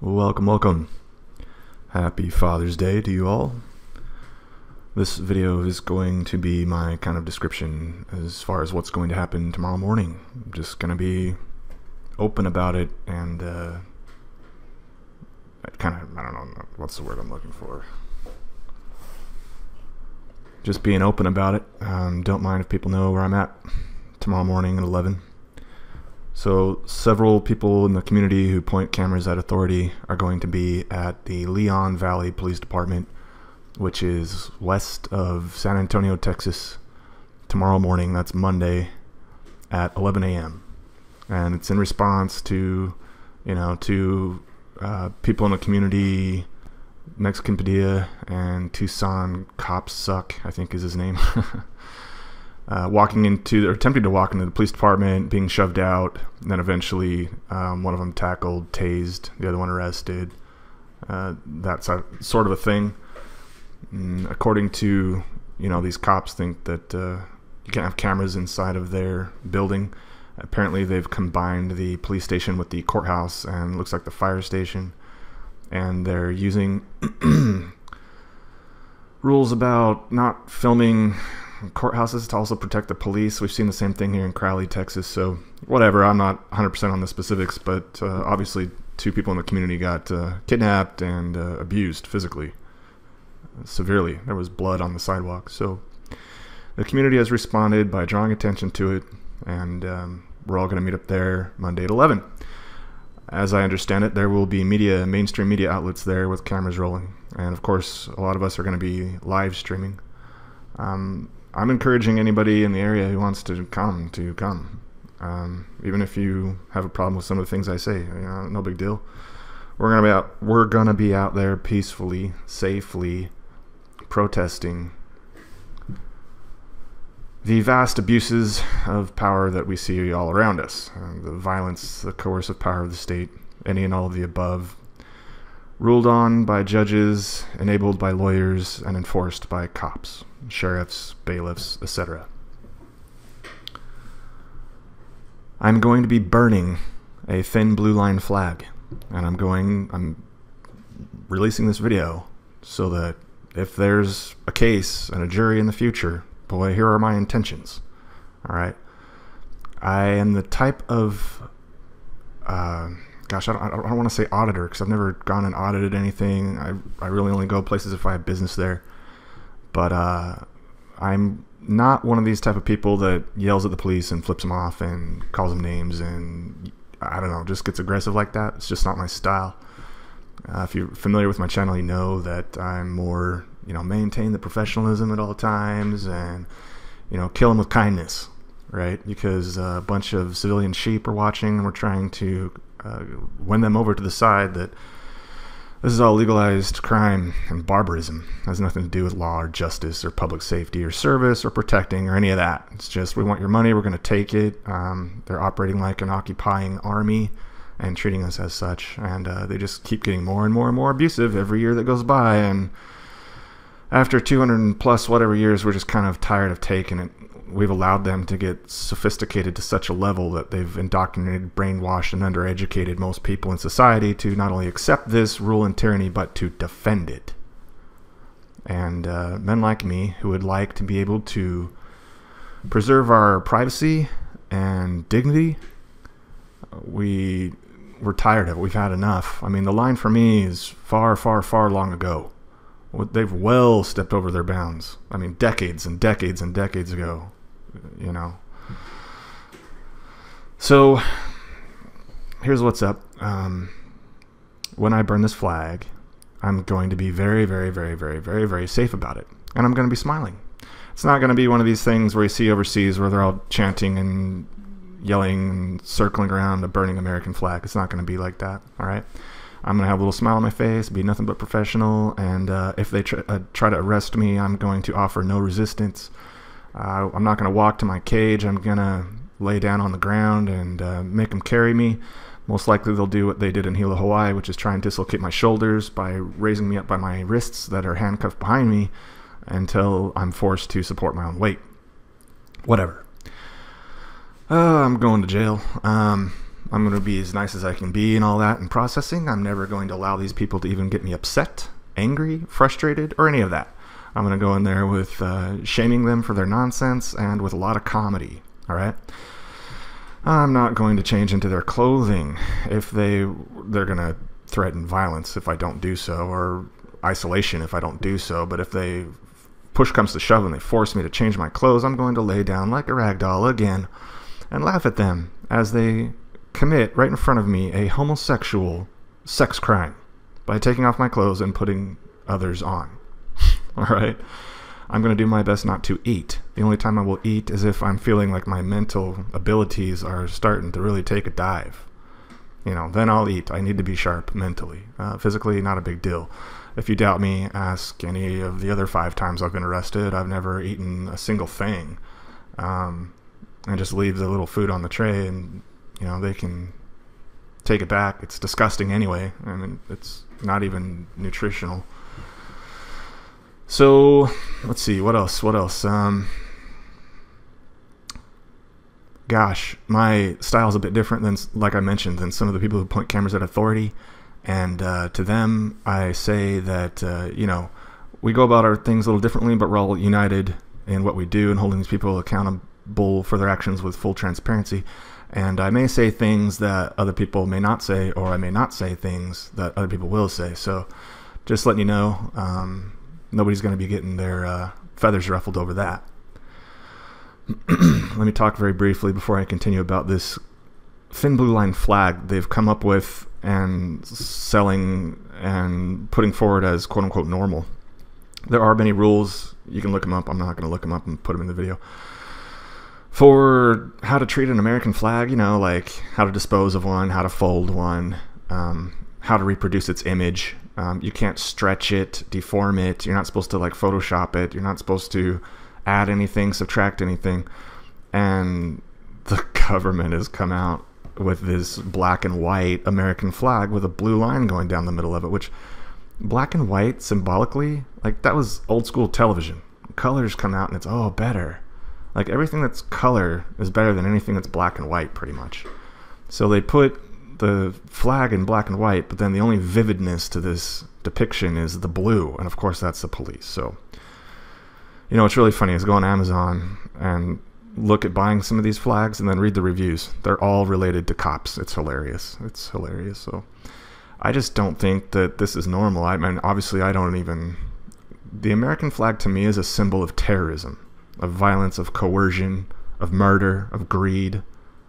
Welcome, welcome. Happy Father's Day to you all. This video is going to be my kind of description as far as what's going to happen tomorrow morning. I'm just going to be open about it and I don't know, what's the word I'm looking for. Just being open about it. Don't mind if people know where I'm at tomorrow morning at 11. So several people in the community who point cameras at authority are going to be at the Leon Valley Police Department, which is west of San Antonio, Texas, tomorrow morning. That's Monday at 11 a.m. And it's in response to, people in the community, Mexican Padilla and Tucson Cops Suck, I think is his name. Attempting to walk into the police department, being shoved out, and then eventually one of them tackled, tased, the other one arrested. That's sort of a thing. According to, these cops think that you can't have cameras inside of their building. Apparently they've combined the police station with the courthouse and looks like the fire station. And they're using rules about not filming courthouses to also protect the police. We've seen the same thing here in Crowley, Texas. So whatever, I'm not 100% on the specifics, but obviously two people in the community got kidnapped and abused physically, severely. There was blood on the sidewalk. So the community has responded by drawing attention to it, and we're all going to meet up there Monday at 11. As I understand it, there will be mainstream media outlets there with cameras rolling, and of course a lot of us are going to be live streaming. I'm encouraging anybody in the area who wants to come. Even if you have a problem with some of the things I say, no big deal. We're gonna be out there peacefully, safely, protesting the vast abuses of power that we see all around us. The violence, the coercive power of the state, any and all of the above, ruled on by judges, enabled by lawyers, and enforced by cops, sheriffs, bailiffs, etc. I'm going to be burning a thin blue line flag, and I'm releasing this video so that if there's a case and a jury in the future, boy, here are my intentions. All right. I am the type of gosh, I don't want to say auditor, because I've never gone and audited anything. I really only go places if I have business there. But I'm not one of these type of people that yells at the police and flips them off and calls them names and, I don't know, just gets aggressive like that. It's just not my style. If you're familiar with my channel, you know that I'm more, maintain the professionalism at all times and, kill them with kindness, right? Because a bunch of civilian sheep are watching, and we're trying to win them over to the side that this is all legalized crime and barbarism. It has nothing to do with law or justice or public safety or service or protecting or any of that. It's just, we want your money, we're going to take it. They're operating like an occupying army and treating us as such, and they just keep getting more and more and more abusive every year that goes by. And after 200 plus whatever years, we're just kind of tired of taking it. We've allowed them to get sophisticated to such a level that they've indoctrinated, brainwashed, and undereducated most people in society to not only accept this rule and tyranny, but to defend it. And men like me, who would like to be able to preserve our privacy and dignity, we're tired of it. We've had enough. I mean, the line for me is far, far, far long ago. They've well stepped over their bounds. I mean, decades and decades and decades ago, So, here's what's up. When I burn this flag, I'm going to be very, very, very, very, very, very safe about it. And I'm going to be smiling. It's not going to be one of these things where you see overseas where they're all chanting and yelling and circling around a burning American flag. It's not going to be like that, all right? I'm going to have a little smile on my face, be nothing but professional, and if they try to arrest me, I'm going to offer no resistance. I'm not going to walk to my cage. I'm going to lay down on the ground and make them carry me. Most likely they'll do what they did in Hilo, Hawaii, which is try and dislocate my shoulders by raising me up by my wrists that are handcuffed behind me until I'm forced to support my own weight. Whatever. I'm going to jail. I'm going to be as nice as I can be and all that in processing. I'm never going to allow these people to even get me upset, angry, frustrated, or any of that. I'm going to go in there with shaming them for their nonsense and with a lot of comedy, all right? I'm not going to change into their clothing if they're going to threaten violence if I don't do so, or isolation if I don't do so. But if they push comes to shove and they force me to change my clothes, I'm going to lay down like a rag doll again and laugh at them as they commit right in front of me a homosexual sex crime by taking off my clothes and putting others on. All right? I'm going to do my best not to eat. The only time I will eat is if I'm feeling like my mental abilities are starting to really take a dive. You know, then I'll eat. I need to be sharp mentally. Physically, not a big deal. If you doubt me, ask any of the other 5 times I've been arrested. I've never eaten a single thing. And just leave the little food on the tray and, you know, they can take it back. It's disgusting anyway. I mean, it's not even nutritional. So, let's see, what else? Gosh, my style is a bit different than, like I mentioned, than some of the people who point cameras at authority. And to them, I say that, you know, we go about our things a little differently, but we're all united in what we do and holding these people accountable for their actions with full transparency. And I may say things that other people may not say, or I may not say things that other people will say. So, just letting you know, nobody's going to be getting their feathers ruffled over that. Let me talk very briefly before I continue about this thin blue line flag they've come up with and selling and putting forward as quote-unquote normal. There are many rules. You can look them up. I'm not going to look them up and put them in the video. For how to treat an American flag, you know, like how to dispose of one, how to fold one, how to reproduce its image. You can't stretch it, deform it. You're not supposed to like Photoshop it. You're not supposed to add anything, subtract anything. And the government has come out with this black and white American flag with a blue line going down the middle of it, which black and white symbolically, like that was old school television. Colors come out and it's, oh, better. Like everything that's color is better than anything that's black and white pretty much. So they put the flag in black and white, but then the only vividness to this depiction is the blue, and of course that's the police. So, you know, what's really funny is go on Amazon and look at buying some of these flags and then read the reviews. They're all related to cops. It's hilarious. It's hilarious. So I just don't think that this is normal. I mean, obviously I don't even... The American flag to me is a symbol of terrorism, of violence, of coercion, of murder, of greed,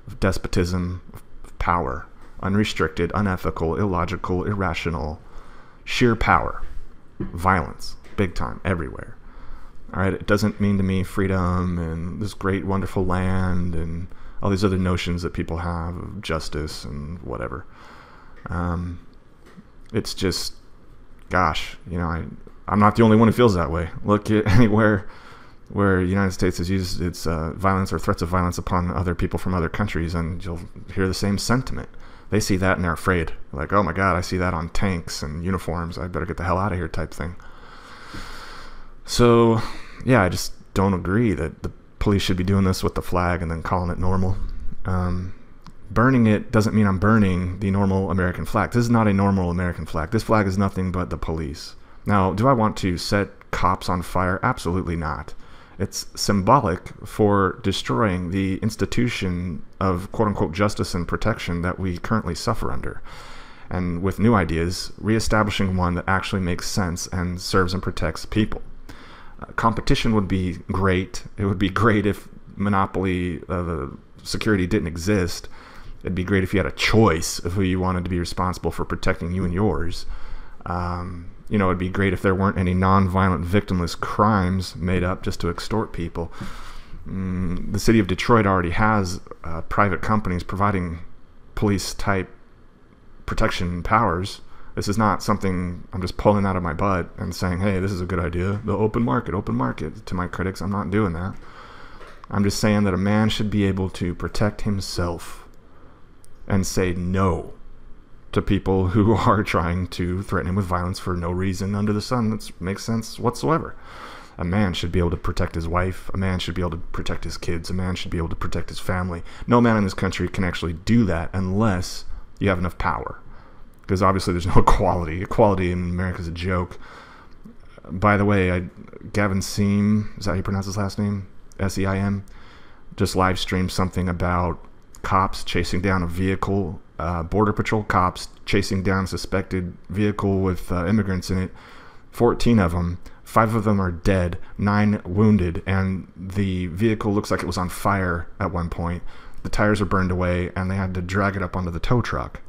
of despotism, of power. Unrestricted, unethical, illogical, irrational, sheer power, violence, big time, everywhere. All right, it doesn't mean to me freedom and this great, wonderful land and all these other notions that people have of justice and whatever. It's just, gosh, you know, I'm not the only one who feels that way. Look at anywhere where the United States has used its violence or threats of violence upon other people from other countries, and you'll hear the same sentiment. They see that and they're afraid. Like, oh my God, I see that on tanks and uniforms. I better get the hell out of here type thing. So, yeah, I just don't agree that the police should be doing this with the flag and then calling it normal. Burning it doesn't mean I'm burning the normal American flag. This is not a normal American flag. This flag is nothing but the police. Now, do I want to set cops on fire? Absolutely not. It's symbolic for destroying the institution of quote-unquote justice and protection that we currently suffer under. And with new ideas, reestablishing one that actually makes sense and serves and protects people. Competition would be great. It would be great if monopoly security didn't exist. It'd be great if you had a choice of who you wanted to be responsible for protecting you and yours. You know, it'd be great if there weren't any non-violent victimless crimes made up just to extort people. The city of Detroit already has private companies providing police-type protection powers. This is not something I'm just pulling out of my butt and saying, hey, this is a good idea. The open market. To my critics, I'm not doing that. I'm just saying that a man should be able to protect himself and say no to people who are trying to threaten him with violence for no reason under the sun that makes sense whatsoever. A man should be able to protect his wife. A man should be able to protect his kids. A man should be able to protect his family. No man in this country can actually do that unless you have enough power. Because obviously there's no equality. Equality in America is a joke. By the way, Gavin Seam, is that how you pronounce his last name? S-E-I-M, just live streamed something about cops chasing down a vehicle, Border Patrol cops chasing down a suspected vehicle with immigrants in it. 14 of them. 5 of them are dead, 9 wounded, and the vehicle looks like it was on fire at one point. The tires are burned away, and they had to drag it up onto the tow truck.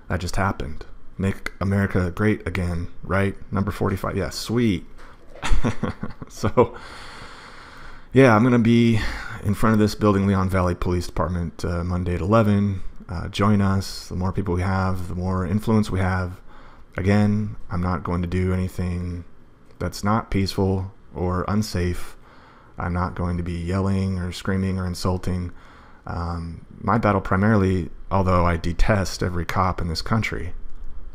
That just happened. Make America great again, right? Number 45. Yeah, sweet. So, yeah, I'm going to be in front of this building, Leon Valley Police Department, Monday at 11. Join us. The more people we have, the more influence we have. Again, I'm not going to do anything that's not peaceful or unsafe. I'm not going to be yelling or screaming or insulting. My battle primarily, although I detest every cop in this country,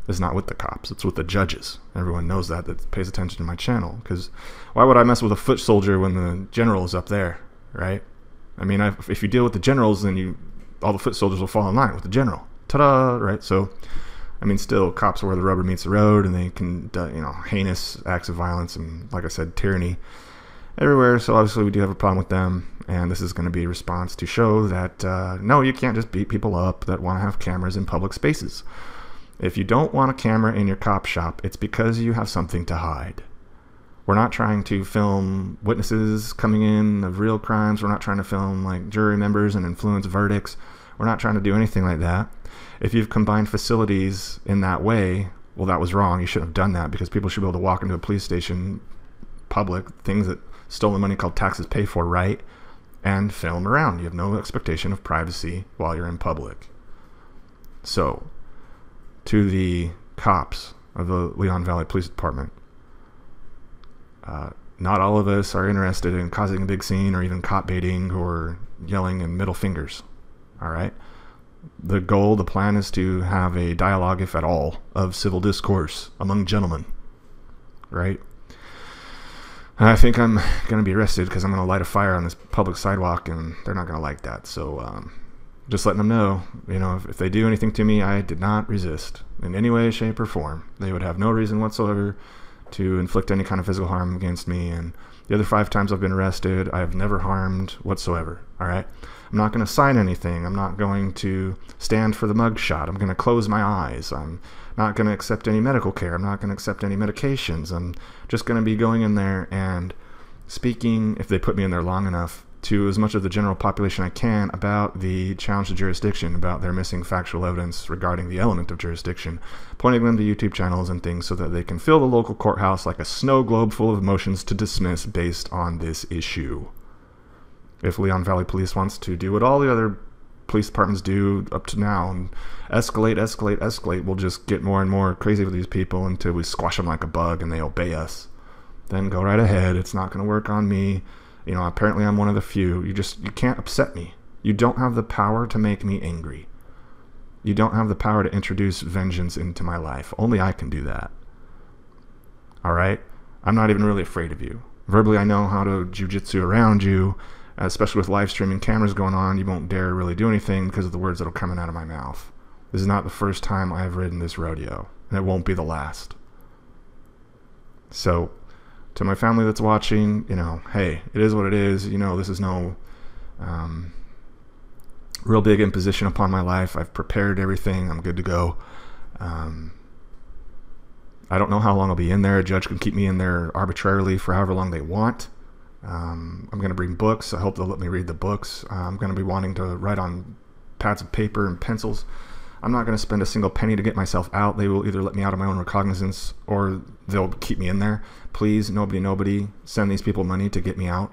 is not with the cops. It's with the judges. Everyone knows that pays attention to my channel. Because why would I mess with a foot soldier when the general is up there, right? I mean, if you deal with the generals, then all the foot soldiers will fall in line with the general. Ta-da, right? So, I mean, still, cops are where the rubber meets the road, and they can, heinous acts of violence and, like I said, tyranny everywhere. So obviously we do have a problem with them, and this is going to be a response to show that, no, you can't just beat people up that want to have cameras in public spaces. If you don't want a camera in your cop shop, it's because you have something to hide. We're not trying to film witnesses coming in of real crimes. We're not trying to film, like, jury members and influence verdicts. We're not trying to do anything like that. If you've combined facilities in that way, well, that was wrong. You shouldn't have done that, because people should be able to walk into a police station, public, things that stolen money called taxes pay for, right, and film around. You have no expectation of privacy while you're in public. So, to the cops of the Leon Valley Police Department, not all of us are interested in causing a big scene or even cop baiting or yelling and middle fingers. All right? The goal, the plan is to have a dialogue, if at all, of civil discourse among gentlemen. Right? And I think I'm going to be arrested because I'm going to light a fire on this public sidewalk, and they're not going to like that. So, just letting them know, if they do anything to me, I did not resist in any way, shape, or form. They would have no reason whatsoever to inflict any kind of physical harm against me. And the other 5 times I've been arrested, I have never harmed whatsoever. All right? I'm not going to sign anything. I'm not going to stand for the mugshot. I'm going to close my eyes. I'm not going to accept any medical care. I'm not going to accept any medications. I'm just going to be going in there and speaking, if they put me in there long enough, to as much of the general population I can about the challenge to jurisdiction, about their missing factual evidence regarding the element of jurisdiction, pointing them to YouTube channels and things so that they can fill the local courthouse like a snow globe full of motions to dismiss based on this issue. If Leon Valley Police wants to do what all the other police departments do up to now and escalate, we'll just get more and more crazy with these people until we squash them like a bug and they obey us. Then go right ahead. It's not going to work on me. Apparently I'm one of the few. You can't upset me. You don't have the power to make me angry. You don't have the power to introduce vengeance into my life. Only I can do that. All right? I'm not even really afraid of you. Verbally, I know how to jujitsu around you, especially with live streaming cameras going on. You won't dare really do anything because of the words that are coming out of my mouth. This is not the first time I've ridden this rodeo, and it won't be the last. So, to my family that's watching, hey, it is what it is. This is no real big imposition upon my life. I've prepared everything. I'm good to go. I don't know how long I'll be in there. A judge can keep me in there arbitrarily for however long they want. I'm going to bring books. I hope they'll let me read the books. I'm going to be wanting to write on pads of paper and pencils. I'm not going to spend a single penny to get myself out. They will either let me out of my own recognizance or they'll keep me in there. Please, nobody, send these people money to get me out.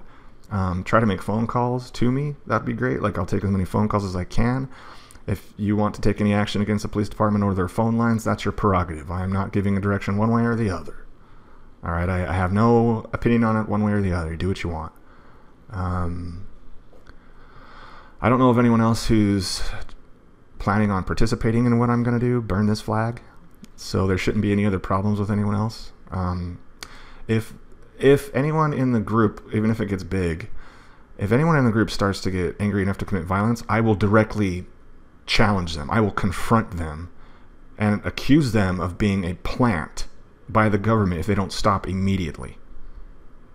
Try to make phone calls to me. That'd be great. I'll take as many phone calls as I can. If you want to take any action against the police department or their phone lines, that's your prerogative. I am not giving a direction one way or the other. All right, I have no opinion on it one way or the other. Do what you want. I don't know of anyone else who's planning on participating in what I'm going to do, burn this flag. So there shouldn't be any other problems with anyone else. If if anyone in the group, even if it gets big, if anyone in the group starts to get angry enough to commit violence, I will directly challenge them. I will confront them and accuse them of being a plant by the government if they don't stop immediately.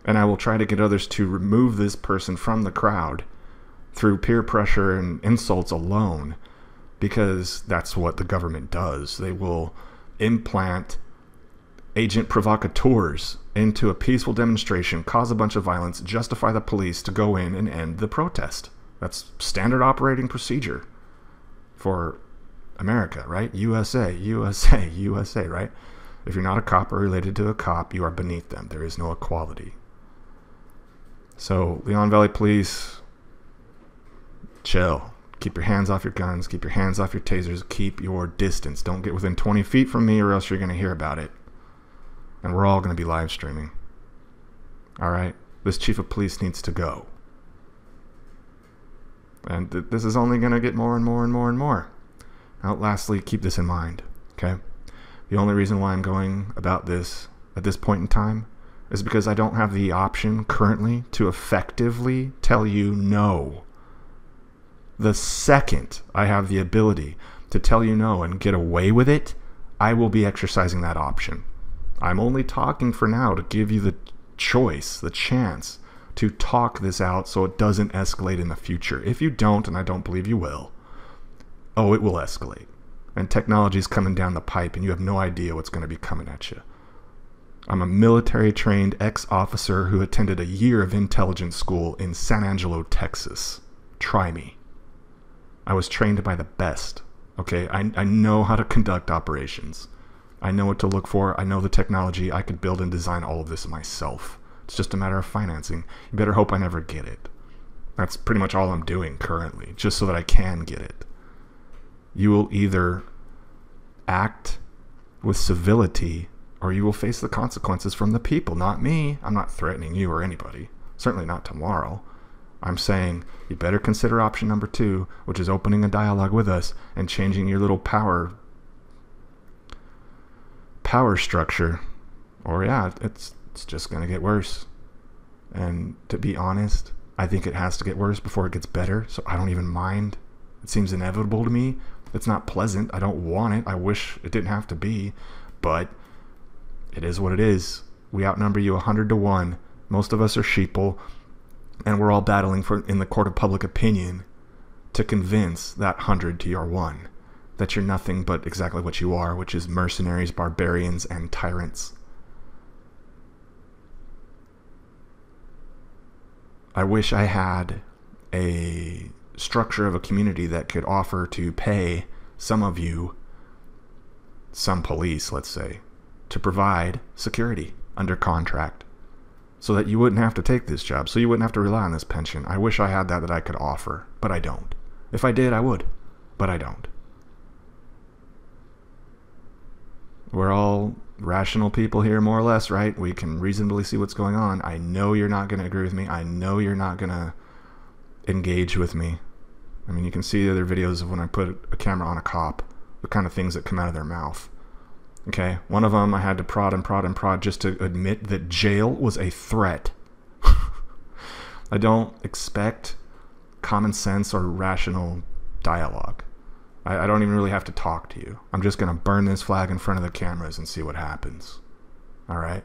And I will try to get others to remove this person from the crowd through peer pressure and insults alone, because that's what the government does. They will implant agent provocateurs into a peaceful demonstration, cause a bunch of violence, justify the police to go in and end the protest. That's standard operating procedure for America, right? USA, USA, USA, right? If you're not a cop or related to a cop, you are beneath them. There is no equality. So, Leon Valley Police, chill. Keep your hands off your guns. Keep your hands off your tasers. Keep your distance. Don't get within 20 feet from me or else you're going to hear about it. And we're all going to be live streaming. All right? This chief of police needs to go. And this is only going to get more and more and more and more. Now, lastly, keep this in mind, okay? The only reason why I'm going about this at this point in time is because I don't have the option currently to effectively tell you no. The second I have the ability to tell you no and get away with it, I will be exercising that option. I'm only talking for now to give you the choice, the chance to talk this out so it doesn't escalate in the future. If you don't, and I don't believe you will, oh, it will escalate. And technology is coming down the pipe and you have no idea what's going to be coming at you. I'm a military-trained ex-officer who attended a year of intelligence school in San Angelo, Texas. Try me. I was trained by the best. Okay, I know how to conduct operations. I know what to look for. I know the technology. I could build and design all of this myself. It's just a matter of financing. You better hope I never get it. That's pretty much all I'm doing currently, just so that I can get it. You will either act with civility or you will face the consequences from the people, not me. I'm not threatening you or anybody. Certainly not tomorrow. I'm saying you better consider option number 2, which is opening a dialogue with us and changing your little power structure, or yeah, it's just going to get worse. And to be honest, I think it has to get worse before it gets better, so I don't even mind. It seems inevitable to me. It's not pleasant. I don't want it. I wish it didn't have to be, but it is what it is. We outnumber you 100 to 1. Most of us are sheeple, and we're all battling in the court of public opinion to convince that 100 to your 1 that you're nothing but exactly what you are, which is mercenaries, barbarians, and tyrants. I wish I had a structure of a community that could offer to pay some of you, some police, let's say, to provide security under contract so that you wouldn't have to take this job, so you wouldn't have to rely on this pension. I wish I had that I could offer, but I don't. If I did, I would, but I don't. We're all rational people here, more or less, right? We can reasonably see what's going on. I know you're not going to agree with me. I know you're not going to engage with me. I mean, you can see the other videos of when I put a camera on a cop, the kind of things that come out of their mouth. Okay, one of them I had to prod and prod and prod just to admit that jail was a threat. I don't expect common sense or rational dialogue. I don't even really have to talk to you. I'm just going to burn this flag in front of the cameras and see what happens. Alright?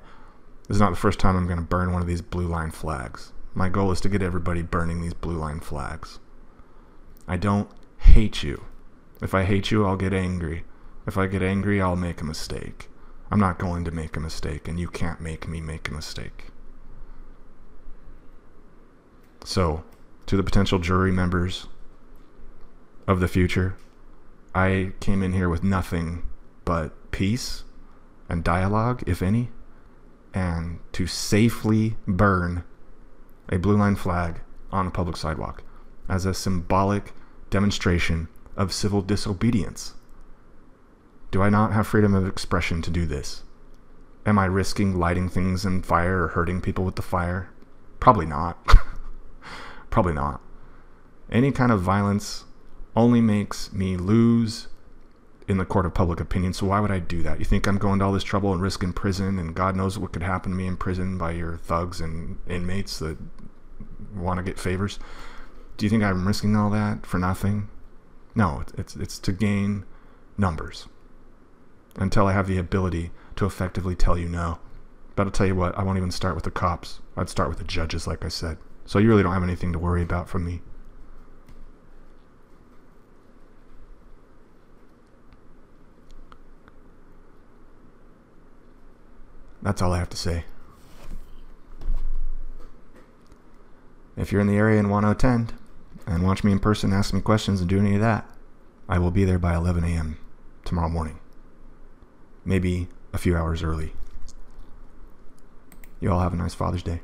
This is not the first time I'm going to burn one of these blue line flags. My goal is to get everybody burning these blue line flags. I don't hate you. If I hate you, I'll get angry. If I get angry, I'll make a mistake. I'm not going to make a mistake, and you can't make me make a mistake. So, to the potential jury members of the future, I came in here with nothing but peace and dialogue, if any, and to safely burn a blue line flag on a public sidewalk as a symbolic demonstration of civil disobedience. Do I not have freedom of expression to do this? Am I risking lighting things in fire or hurting people with the fire? Probably not. Probably not. Any kind of violence only makes me lose in the court of public opinion, so why would I do that? You think I'm going to all this trouble and risking prison, and God knows what could happen to me in prison by your thugs and inmates that want to get favors? Do you think I'm risking all that for nothing? No, it's to gain numbers until I have the ability to effectively tell you no. But I'll tell you what, I won't even start with the cops. I'd start with the judges, like I said. So you really don't have anything to worry about from me. That's all I have to say. If you're in the area and want to attend and watch me in person, ask me questions, and do any of that, I will be there by 11 a.m. tomorrow morning. Maybe a few hours early. You all have a nice Father's Day.